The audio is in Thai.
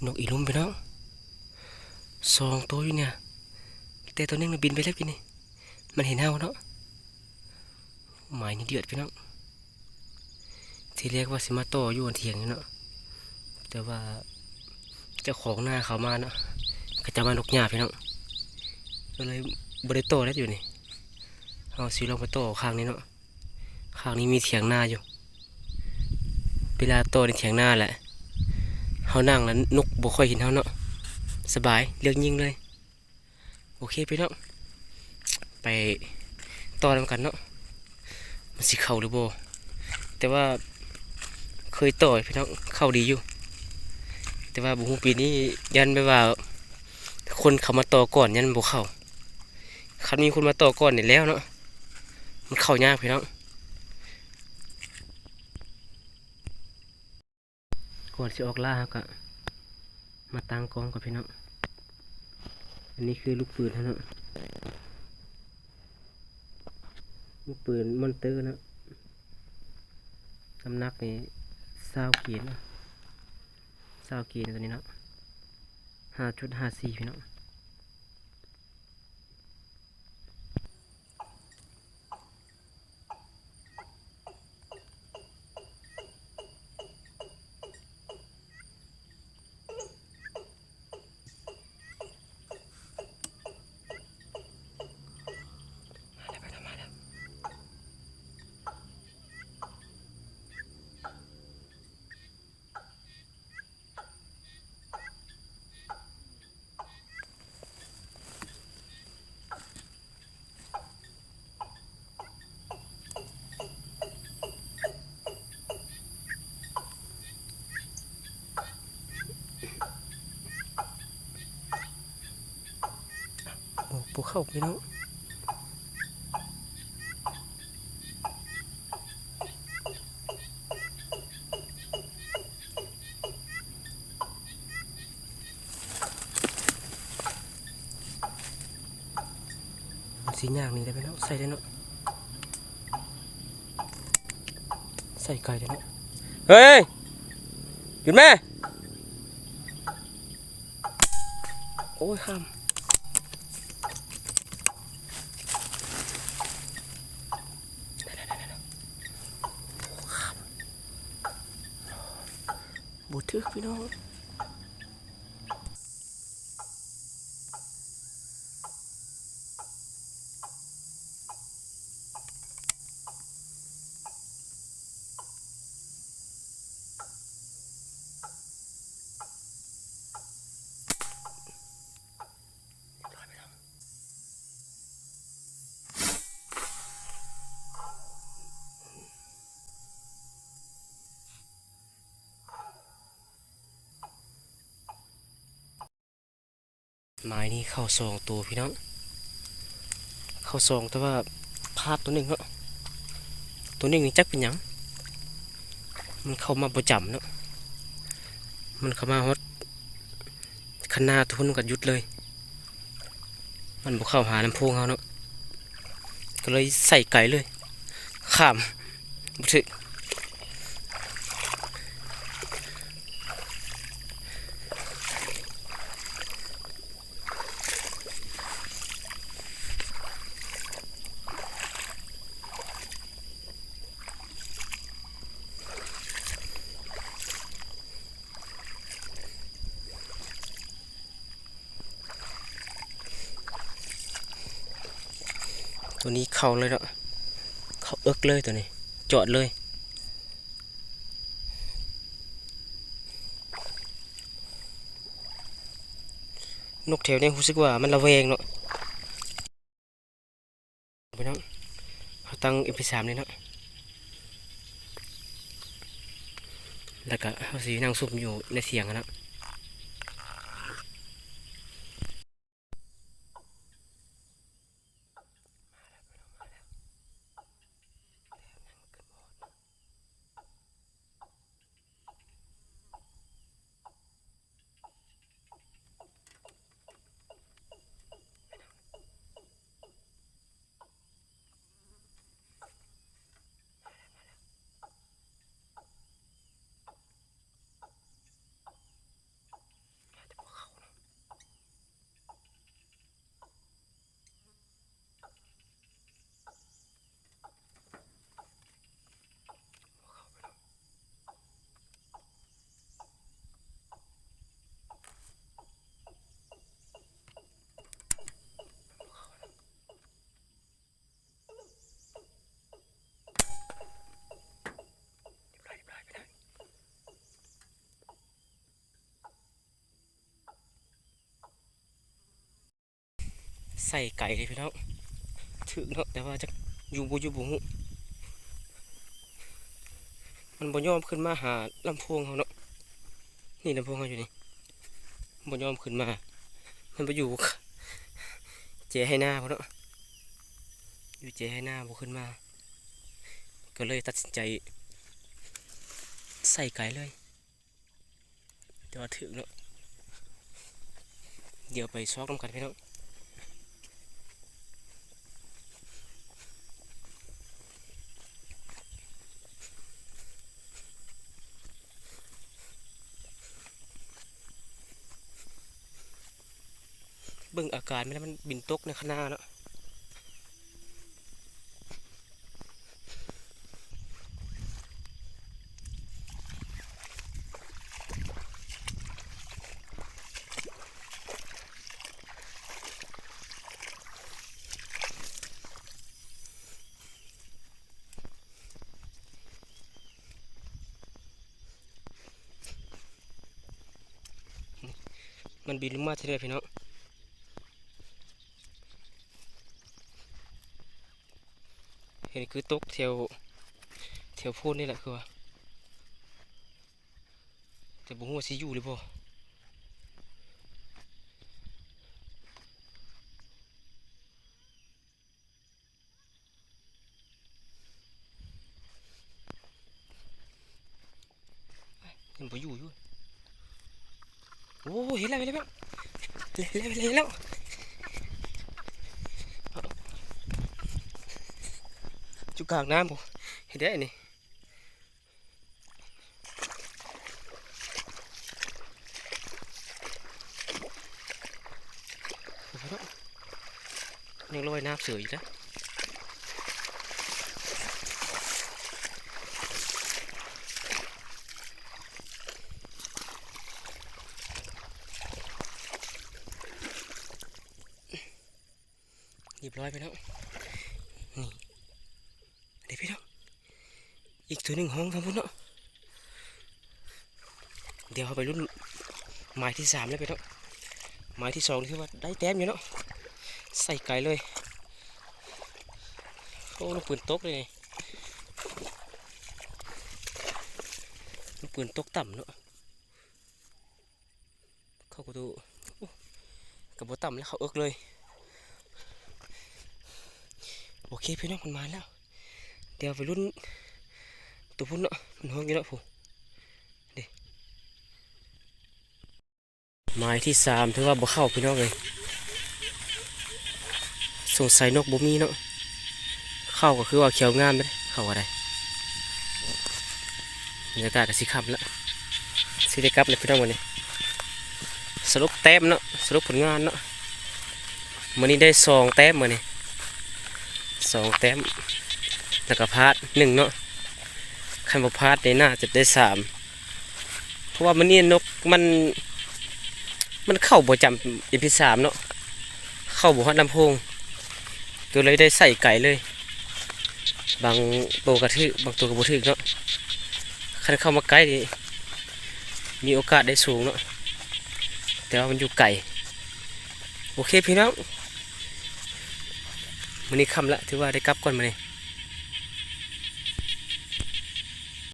นกอีลุมพี่น้อง2 ตัวอยู่เนี่ยแต่ตัวนึงมันบินไปแล้วกินนี่มันเห็นเฮาเนาะหมายนี่เดือดพี่น้องที่เรียกว่าสิมาโตอยู่บนเถียงนี่เนาะแต่ว่าเจ้าของหน้าเขามาเนาะก็จะมานกหญ้าพี่น้องก็เลยบริโตแล้วอยู่นี่เอาสิลองไปโตข้างนี้เนาะข้างนี้มีเถียงนาอยู่เวลาโตในเถียงนาแหละเฮานั่งแล้วนกบ่ค่อยเห็นเฮาเนาะสบายเลือกยิงเลยโอเคพี่น้องไปต่อทำกันเนาะมันสิเข้าหรือบ่แต่ว่าเคยต่อพี่น้องเข้าดีอยู่แต่ว่าบุ้งปีนี้ยันไปว่าคนเขามาต่อก่อนยันบ่เข้าคันมีคนมาต่อก่อนเนี่ยแล้วเนาะมันเข้ายากพี่น้องก่อนจะออกล่าครับก็มาตั้งกองกับพี่น้องอันนี้คือลูกปืนเนาะลูกปืนมอนเตอร์นะน้ำหนักนี่20 กิโลนะ20 กิโลตัวนี้เนาะ5.54พี่น้องโอ้ปูเข้าพี่น้องสีย่างนี่ได้พี่น้องใส่ได้เนาะใส่ไก่ได้เนาะเฮ้ยหยุดแม่โอ้ยข้ามบูทึกพี่น้องไม้นี่เข้า2 ตัวพี่น้องเข้า2แต่ว่าพลาดตัวหนึ่งเนาะตัวหนึ่งนี่จักเป็นหยังมันเข้ามาประจำเนาะมันเข้ามาฮอดขนาทุนกับยุดเลยมันบุกเข้าหาลำโพงเขาเนาะก็เลยใส่ไก่เลยข้ามบุถึกตัวนี้เข้าเลยเนาะเข้าเอิกเลยตัวนี้จอดเลยนกแถวนี้รู้สึกว่ามันระแวงเนาะไปเนาะเขาตั้ง MP3เลยเนาะแล้วก็เขาสีนั่งซุ่มอยู่ในเสียงนะ ใส่ไก่เลยพี่น้องถึกเนาะแต่ว่าจะอยู่บ่อยู่บ่ฮู้มันบ่ยอมขึ้นมาหาลำโพงเขาเนาะนี่ลำโพงเขาอยู่นี่บ่ยอมขึ้นมามันไปอยู่เจให้หน้าเขาเนาะอยู่เจให้หน้าบ่ขึ้นมาก็เลยตัดสินใจใส่ไก่เลยแต่ว่าถึกเนาะเดี๋ยวไปซอกน้ำกันพี่น้องเบิ่งอาการไม่แล้วมันบินตกในข้างหน้าเนาะมันบินลงมาเรื่อยๆพี่น้องเห็นคือตกแถวโพูนนี่แหละคือว่าแต่บ่ฮู้ว่าสิอยู่หรือบ่ยังบ่อยู่โอ้เห็นแล้วเห็นแล้วจุกกลางน้ำบ่เห็นได้นี่ยังลอยน้ำเสืออีกแล้วเรียบร้อยไปแล้วนี่เดี๋ยวพี่น้องอีกตัวหนึ่งห้องทำพุ่นเนาะเดี๋ยวเอาไปรุ่นหมายที่3แล้วไปเนาะหมายที่2นี่คือว่าได้แต้มอยู่เนาะใส่ไก่เลยโอ้ลูกปืนตกเลยลูกปืนตกต่ำเนาะเข้ากระดูกับบ่ต่ำแล้วเขาเอิกเลยโอเคพี่น้องมันมาแล้วเดี๋ยวไปรุ่นตัวพุ่นเนาะมันห้องอยู่เนาะผู้เดี๋ยวหมายที่3ถือว่าบ่เข้าพี่น้องเลยสงสัยนกบ่มีเนาะเข้าก็คือว่าเขียวงามไปเลยเข้าอะไรบรรยากาศก็สิค่ำแล้วสิได้กลับเลยพี่น้องวันนี้สรุปแต้มเนาะสรุปผลงานเนาะวันนี้ได้2 แต้มมื้อนี้2 แต้มแล้วก็พาด1เนาะคันบ่พาดได้น่าจะได้3เพราะว่ามันนี่นกมันเข้าบ่จำอีพี3เนาะเข้าบ่ฮอดลำโพงก็เลยได้ใส่ไก่เลยบางตัวกระทึกบางตัวกระบ่ทึกเนาะคันเข้ามาใกล้มีโอกาสได้สูงเนาะแต่ว่ามันอยู่ไกลโอเคพี่น้องมื้อนี้ค่ำละถือว่าได้กลับก่อนมื้อนี้